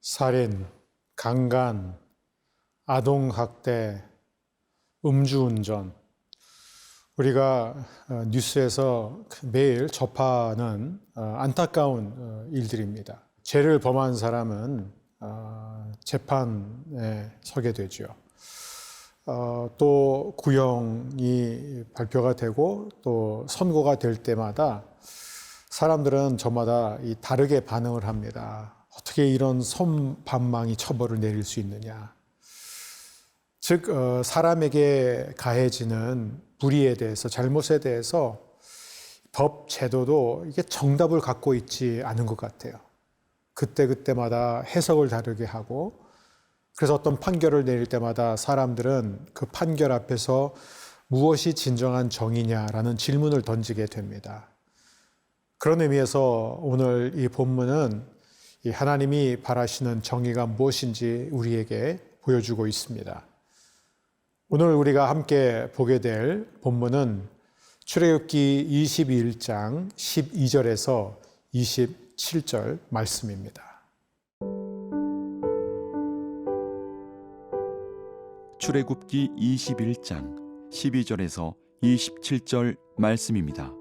살인, 강간, 아동학대, 음주운전. 우리가 뉴스에서 매일 접하는 안타까운 일들입니다. 죄를 범한 사람은 재판에 서게 되죠. 또 구형이 발표가 되고 또 선고가 될 때마다 사람들은 저마다 다르게 반응을 합니다. 어떻게 이런 손방망이 처벌을 내릴 수 있느냐. 즉 사람에게 가해지는 불의에 대해서, 잘못에 대해서 법 제도도 이게 정답을 갖고 있지 않은 것 같아요. 그때마다 해석을 다르게 하고, 그래서 어떤 판결을 내릴 때마다 사람들은 그 판결 앞에서 무엇이 진정한 정의냐라는 질문을 던지게 됩니다. 그런 의미에서 오늘 이 본문은 이 하나님이 바라시는 정의가 무엇인지 우리에게 보여주고 있습니다. 오늘 우리가 함께 보게 될 본문은 출애굽기 21장 12절에서 27절 말씀입니다. 출애굽기 21장 12절에서 27절 말씀입니다.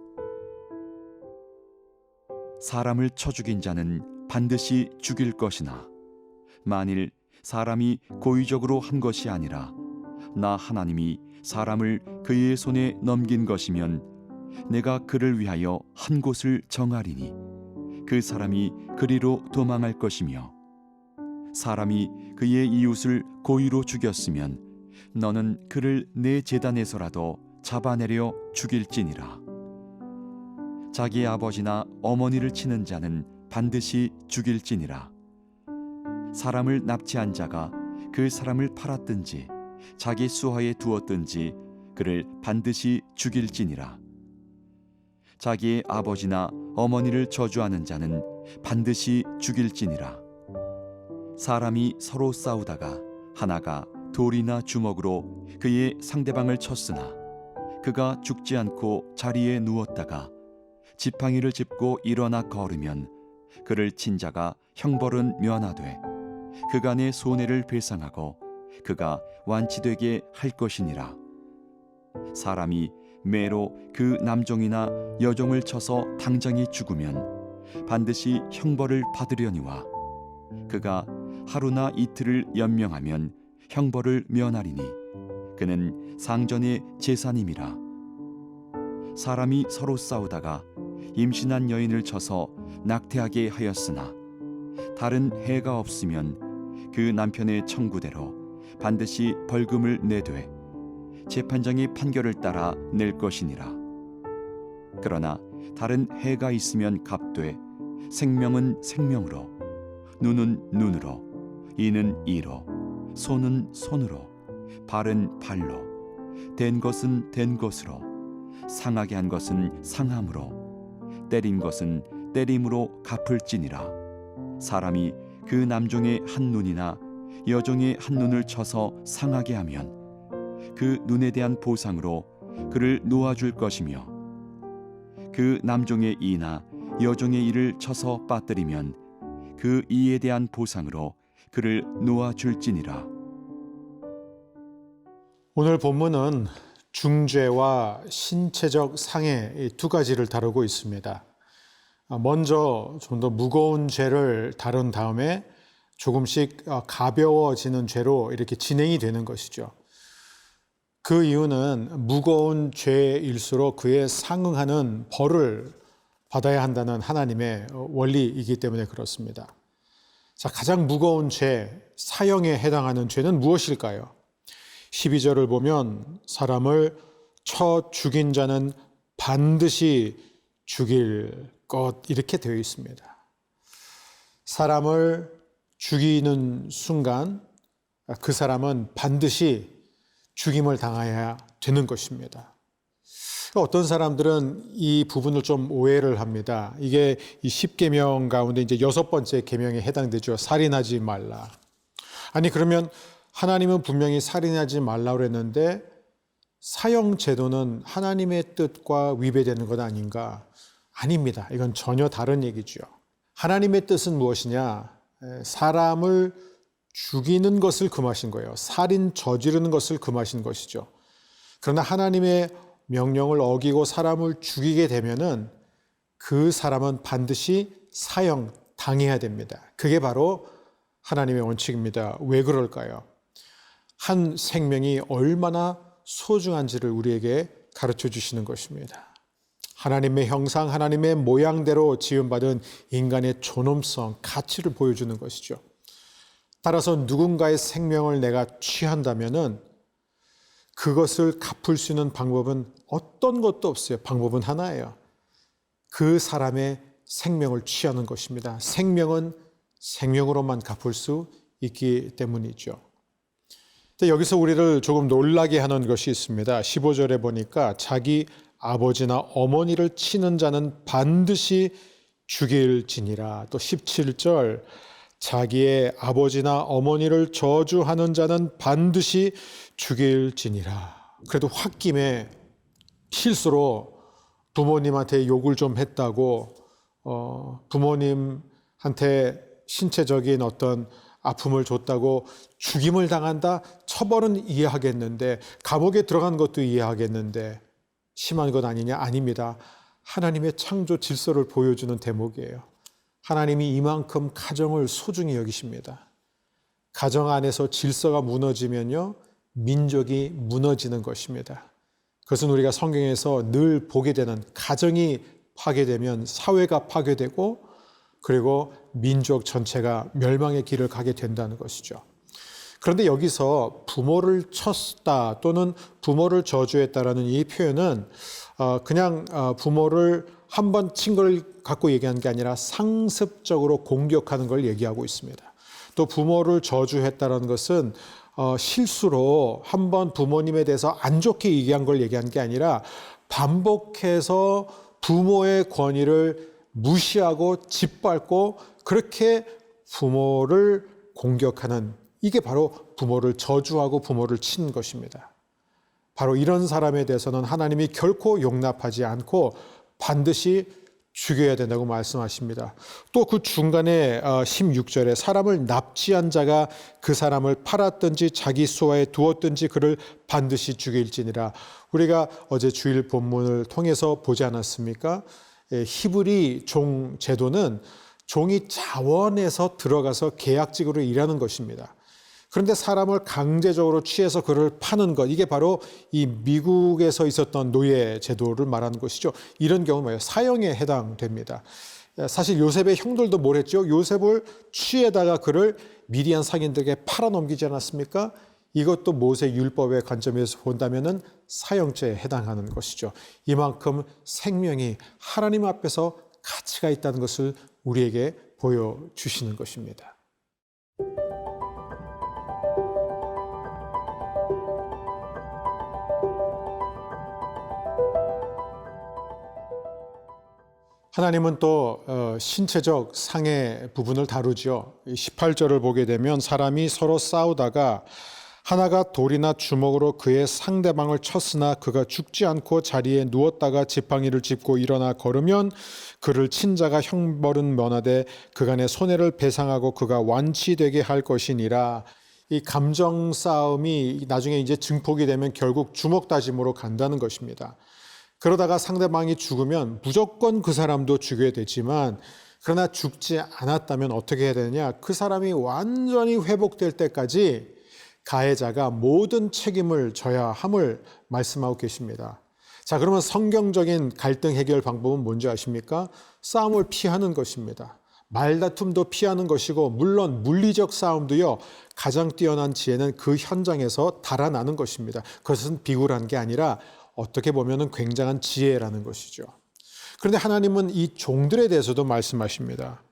사람을 쳐 죽인 자는 반드시 죽일 것이나 만일 사람이 고의적으로 한 것이 아니라 나 하나님이 사람을 그의 손에 넘긴 것이면 내가 그를 위하여 한 곳을 정하리니 그 사람이 그리로 도망할 것이며 사람이 그의 이웃을 고의로 죽였으면 너는 그를 내 제단에서라도 잡아내려 죽일지니라. 자기 아버지나 어머니를 치는 자는 반드시 죽일지니라. 사람을 납치한 자가 그 사람을 팔았든지 자기 수하에 두었든지 그를 반드시 죽일지니라. 자기의 아버지나 어머니를 저주하는 자는 반드시 죽일지니라. 사람이 서로 싸우다가 하나가 돌이나 주먹으로 그의 상대방을 쳤으나 그가 죽지 않고 자리에 누웠다가 지팡이를 짚고 일어나 걸으면 그를 친 자가 형벌은 면하되 그간의 손해를 배상하고 그가 완치되게 할 것이니라. 사람이 매로 그 남종이나 여종을 쳐서 당장이 죽으면 반드시 형벌을 받으려니와 그가 하루나 이틀을 연명하면 형벌을 면하리니 그는 상전의 제사님이라. 사람이 서로 싸우다가 임신한 여인을 쳐서 낙태하게 하였으나 다른 해가 없으면 그 남편의 청구대로 반드시 벌금을 내되 재판장의 판결을 따라 낼 것이니라. 그러나 다른 해가 있으면 갚되 생명은 생명으로, 눈은 눈으로, 이는 이로, 손은 손으로, 발은 발로, 된 것은 된 것으로, 상하게 한 것은 상함으로, 때린 것은 때림으로 갚을지니라. 사람이 그 남종의 한 눈이나 여종의 한 눈을 쳐서 상하게 하면 그 눈에 대한 보상으로 그를 놓아줄 것이며 그 남종의 이나 여종의 이를 쳐서 빠뜨리면 그 이에 대한 보상으로 그를 놓아줄지니라. 오늘 본문은 중죄와 신체적 상해 이 두 가지를 다루고 있습니다. 먼저 좀 더 무거운 죄를 다룬 다음에 조금씩 가벼워지는 죄로 이렇게 진행이 되는 것이죠. 그 이유는 무거운 죄일수록 그에 상응하는 벌을 받아야 한다는 하나님의 원리이기 때문에 그렇습니다. 자, 가장 무거운 죄, 사형에 해당하는 죄는 무엇일까요? 12절을 보면 사람을 쳐 죽인 자는 반드시 죽일 것 이렇게 되어 있습니다. 사람을 죽이는 순간 그 사람은 반드시 죽임을 당해야 되는 것입니다. 어떤 사람들은 이 부분을 좀 오해를 합니다. 이게 이 10계명 가운데 이제 6번째 계명에 해당되죠. 살인하지 말라. 아니 그러면 하나님은 분명히 살인하지 말라고 그랬는데 사형 제도는 하나님의 뜻과 위배되는 것 아닌가? 아닙니다. 이건 전혀 다른 얘기죠. 하나님의 뜻은 무엇이냐? 사람을 죽이는 것을 금하신 거예요. 살인 저지르는 것을 금하신 것이죠. 그러나 하나님의 명령을 어기고 사람을 죽이게 되면은 그 사람은 반드시 사형 당해야 됩니다. 그게 바로 하나님의 원칙입니다. 왜 그럴까요? 한 생명이 얼마나 소중한지를 우리에게 가르쳐 주시는 것입니다. 하나님의 형상, 하나님의 모양대로 지음받은 인간의 존엄성, 가치를 보여주는 것이죠. 따라서 누군가의 생명을 내가 취한다면은 그것을 갚을 수 있는 방법은 어떤 것도 없어요. 방법은 하나예요. 그 사람의 생명을 취하는 것입니다. 생명은 생명으로만 갚을 수 있기 때문이죠. 여기서 우리를 조금 놀라게 하는 것이 있습니다. 15절에 보니까 자기 아버지나 어머니를 치는 자는 반드시 죽일지니라. 또 17절 자기의 아버지나 어머니를 저주하는 자는 반드시 죽일지니라. 그래도 홧김에 실수로 부모님한테 욕을 좀 했다고 부모님한테 신체적인 어떤 아픔을 줬다고 죽임을 당한다? 처벌은 이해하겠는데 감옥에 들어간 것도 이해하겠는데 심한 것 아니냐? 아닙니다. 하나님의 창조 질서를 보여주는 대목이에요. 하나님이 이만큼 가정을 소중히 여기십니다. 가정 안에서 질서가 무너지면요, 민족이 무너지는 것입니다. 그것은 우리가 성경에서 늘 보게 되는, 가정이 파괴되면 사회가 파괴되고 그리고 민족 전체가 멸망의 길을 가게 된다는 것이죠. 그런데 여기서 부모를 쳤다 또는 부모를 저주했다라는 이 표현은 그냥 부모를 한 번 친 걸 갖고 얘기하는 게 아니라 상습적으로 공격하는 걸 얘기하고 있습니다. 또 부모를 저주했다는 것은 실수로 한 번 부모님에 대해서 안 좋게 얘기한 걸 얘기하는 게 아니라 반복해서 부모의 권위를 무시하고 짓밟고 그렇게 부모를 공격하는, 이게 바로 부모를 저주하고 부모를 친 것입니다. 바로 이런 사람에 대해서는 하나님이 결코 용납하지 않고 반드시 죽여야 된다고 말씀하십니다. 또 그 중간에 16절에 사람을 납치한 자가 그 사람을 팔았든지 자기 수하에 두었든지 그를 반드시 죽일지니라. 우리가 어제 주일 본문을 통해서 보지 않았습니까? 히브리 종 제도는 종이 자원해서 들어가서 계약직으로 일하는 것입니다. 그런데 사람을 강제적으로 취해서 그를 파는 것, 이게 바로 이 미국에서 있었던 노예 제도를 말하는 것이죠. 이런 경우는 사형에 해당됩니다. 사실 요셉의 형들도 뭘 했죠? 요셉을 취해다가 그를 미디안 상인들에게 팔아넘기지 않았습니까? 이것도 모세 율법의 관점에서 본다면은 사형죄에 해당하는 것이죠. 이만큼 생명이 하나님 앞에서 가치가 있다는 것을 우리에게 보여주시는 것입니다. 하나님은 또 신체적 상해 부분을 다루죠. 18절을 보게 되면 사람이 서로 싸우다가 하나가 돌이나 주먹으로 그의 상대방을 쳤으나 그가 죽지 않고 자리에 누웠다가 지팡이를 짚고 일어나 걸으면 그를 친 자가 형벌은 면하되 그간의 손해를 배상하고 그가 완치되게 할 것이니라. 이 감정 싸움이 나중에 이제 증폭이 되면 결국 주먹 다짐으로 간다는 것입니다. 그러다가 상대방이 죽으면 무조건 그 사람도 죽여야 되지만 그러나 죽지 않았다면 어떻게 해야 되느냐? 그 사람이 완전히 회복될 때까지 가해자가 모든 책임을 져야 함을 말씀하고 계십니다. 자, 그러면 성경적인 갈등 해결 방법은 뭔지 아십니까? 싸움을 피하는 것입니다. 말다툼도 피하는 것이고 물론 물리적 싸움도요, 가장 뛰어난 지혜는 그 현장에서 달아나는 것입니다. 그것은 비굴한 게 아니라 어떻게 보면 굉장한 지혜라는 것이죠. 그런데 하나님은 이 종들에 대해서도 말씀하십니다.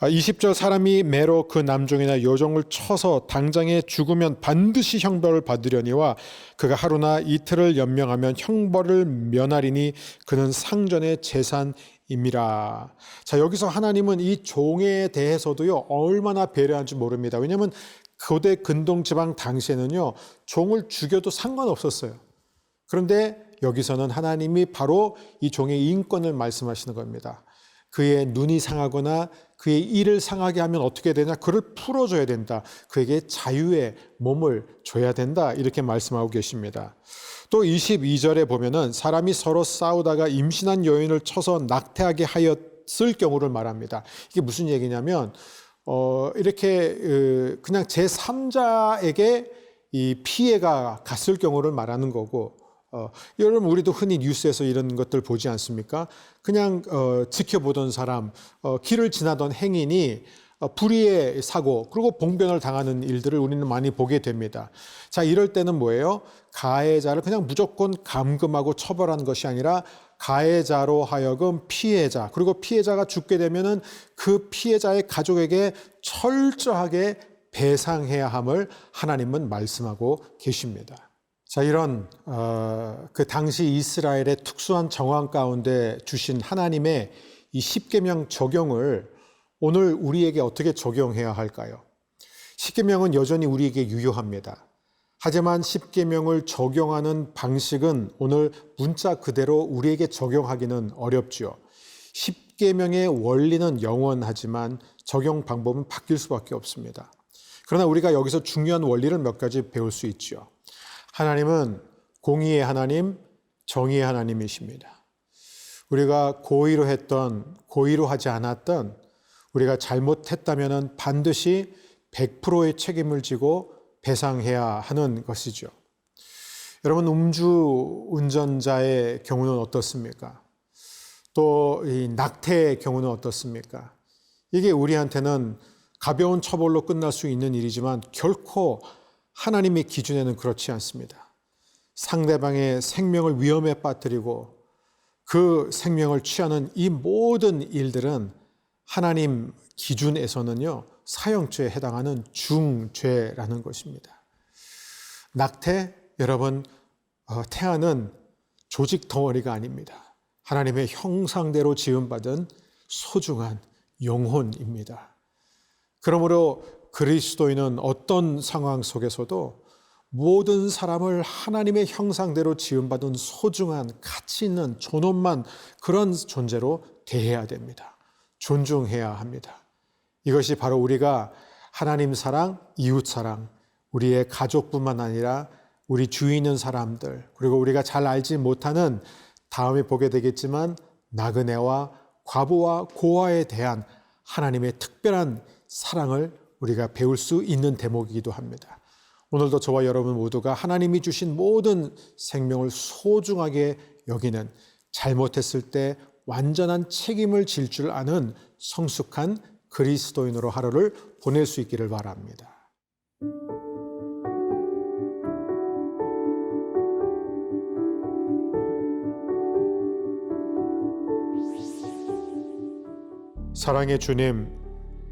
20절 사람이 매로 그 남종이나 여종을 쳐서 당장에 죽으면 반드시 형벌을 받으려니와 그가 하루나 이틀을 연명하면 형벌을 면하리니 그는 상전의 재산임이라. 자, 여기서 하나님은 이 종에 대해서도요 얼마나 배려한지 모릅니다. 왜냐하면 고대 근동 지방 당시에는요 종을 죽여도 상관없었어요. 그런데 여기서는 하나님이 바로 이 종의 인권을 말씀하시는 겁니다. 그의 눈이 상하거나 그의 이를 상하게 하면 어떻게 되냐? 그를 풀어줘야 된다. 그에게 자유의 몸을 줘야 된다. 이렇게 말씀하고 계십니다. 또 22절에 보면은 사람이 서로 싸우다가 임신한 여인을 쳐서 낙태하게 하였을 경우를 말합니다. 이게 무슨 얘기냐면 이렇게 그냥 제3자에게 이 피해가 갔을 경우를 말하는 거고, 여러분 우리도 흔히 뉴스에서 이런 것들 보지 않습니까? 그냥 지켜보던 사람, 길을 지나던 행인이 불의의 사고 그리고 봉변을 당하는 일들을 우리는 많이 보게 됩니다. 자, 이럴 때는 뭐예요? 가해자를 그냥 무조건 감금하고 처벌하는 것이 아니라 가해자로 하여금 피해자, 그리고 피해자가 죽게 되면은 그 피해자의 가족에게 철저하게 배상해야 함을 하나님은 말씀하고 계십니다. 자, 이런 그 당시 이스라엘의 특수한 정황 가운데 주신 하나님의 이 십계명 적용을 오늘 우리에게 어떻게 적용해야 할까요? 십계명은 여전히 우리에게 유효합니다. 하지만 십계명을 적용하는 방식은 오늘 문자 그대로 우리에게 적용하기는 어렵지요. 십계명의 원리는 영원하지만 적용 방법은 바뀔 수밖에 없습니다. 그러나 우리가 여기서 중요한 원리를 몇 가지 배울 수 있죠. 하나님은 공의의 하나님, 정의의 하나님이십니다. 우리가 고의로 했던, 고의로 하지 않았던, 우리가 잘못했다면 반드시 100%의 책임을 지고 배상해야 하는 것이죠. 여러분, 음주 운전자의 경우는 어떻습니까? 또 이 낙태의 경우는 어떻습니까? 이게 우리한테는 가벼운 처벌로 끝날 수 있는 일이지만 결코 하나님의 기준에는 그렇지 않습니다. 상대방의 생명을 위험에 빠뜨리고 그 생명을 취하는 이 모든 일들은 하나님 기준에서는요, 사형죄에 해당하는 중죄라는 것입니다. 낙태, 여러분, 태아는 조직 덩어리가 아닙니다. 하나님의 형상대로 지음받은 소중한 영혼입니다. 그러므로 그리스도인은 어떤 상황 속에서도 모든 사람을 하나님의 형상대로 지음받은 소중한 가치 있는 존엄한 그런 존재로 대해야 됩니다. 존중해야 합니다. 이것이 바로 우리가 하나님 사랑, 이웃 사랑, 우리의 가족뿐만 아니라 우리 주위에 있는 사람들, 그리고 우리가 잘 알지 못하는, 다음에 보게 되겠지만 나그네와 과부와 고아에 대한 하나님의 특별한 사랑을 우리가 배울 수 있는 대목이기도 합니다. 오늘도 저와 여러분 모두가 하나님이 주신 모든 생명을 소중하게 여기는, 잘못했을 때 완전한 책임을 질 줄 아는 성숙한 그리스도인으로 하루를 보낼 수 있기를 바랍니다. 사랑의 주님,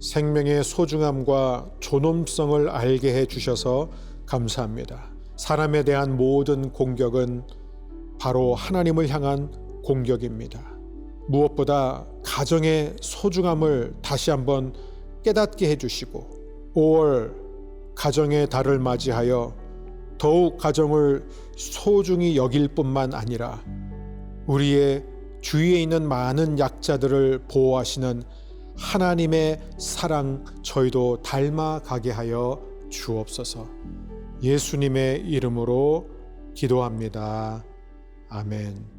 생명의 소중함과 존엄성을 알게 해 주셔서 감사합니다. 사람에 대한 모든 공격은 바로 하나님을 향한 공격입니다. 무엇보다 가정의 소중함을 다시 한번 깨닫게 해주시고 5월 가정의 달을 맞이하여 더욱 가정을 소중히 여길 뿐만 아니라 우리의 주위에 있는 많은 약자들을 보호하시는 하나님의 사랑 저희도 닮아가게 하여 주옵소서. 예수님의 이름으로 기도합니다. 아멘.